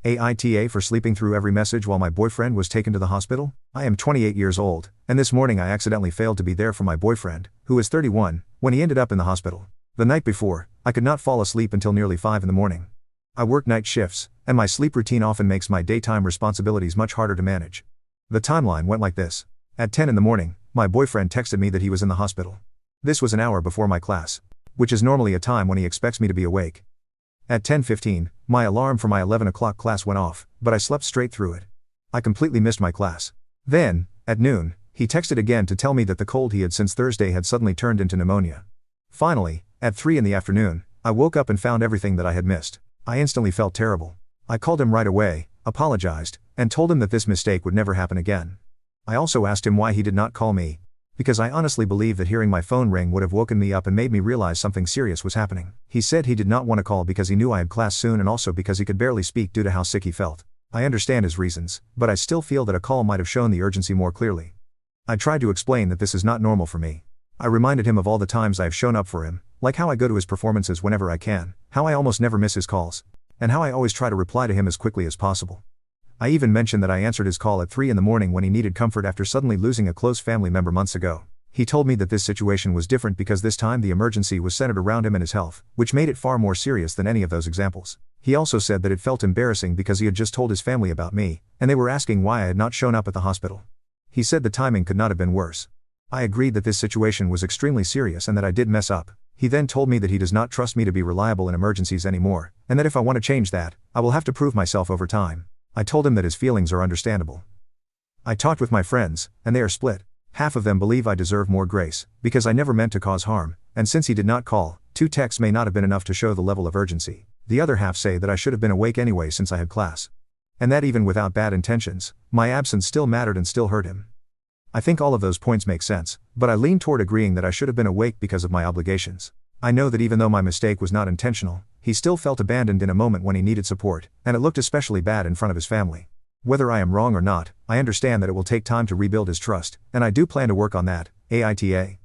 AITA for sleeping through every message while my boyfriend was taken to the hospital? I am 28 years old, and this morning I accidentally failed to be there for my boyfriend, who is 31, when he ended up in the hospital. The night before, I could not fall asleep until nearly 5 in the morning. I work night shifts, and my sleep routine often makes my daytime responsibilities much harder to manage. The timeline went like this. At 10 in the morning, my boyfriend texted me that he was in the hospital. This was an hour before my class, which is normally a time when he expects me to be awake. At 10:15, my alarm for my 11 o'clock class went off, but I slept straight through it. I completely missed my class. Then, at noon, he texted again to tell me that the cold he had since Thursday had suddenly turned into pneumonia. Finally, at 3 in the afternoon, I woke up and found everything that I had missed. I instantly felt terrible. I called him right away, apologized, and told him that this mistake would never happen again. I also asked him why he did not call me, because I honestly believe that hearing my phone ring would have woken me up and made me realize something serious was happening. He said he did not want to call because he knew I had class soon and also because he could barely speak due to how sick he felt. I understand his reasons, but I still feel that a call might have shown the urgency more clearly. I tried to explain that this is not normal for me. I reminded him of all the times I have shown up for him, like how I go to his performances whenever I can, how I almost never miss his calls, and how I always try to reply to him as quickly as possible. I even mentioned that I answered his call at 3 in the morning when he needed comfort after suddenly losing a close family member months ago. He told me that this situation was different because this time the emergency was centered around him and his health, which made it far more serious than any of those examples. He also said that it felt embarrassing because he had just told his family about me, and they were asking why I had not shown up at the hospital. He said the timing could not have been worse. I agreed that this situation was extremely serious and that I did mess up. He then told me that he does not trust me to be reliable in emergencies anymore, and that if I want to change that, I will have to prove myself over time. I told him that his feelings are understandable. I talked with my friends, and they are split. Half of them believe I deserve more grace, because I never meant to cause harm, and since he did not call, 2 texts may not have been enough to show the level of urgency. The other half say that I should have been awake anyway since I had class. And that even without bad intentions, my absence still mattered and still hurt him. I think all of those points make sense, but I lean toward agreeing that I should have been awake because of my obligations. I know that even though my mistake was not intentional, he still felt abandoned in a moment when he needed support, and it looked especially bad in front of his family. Whether I am wrong or not, I understand that it will take time to rebuild his trust, and I do plan to work on that. AITA.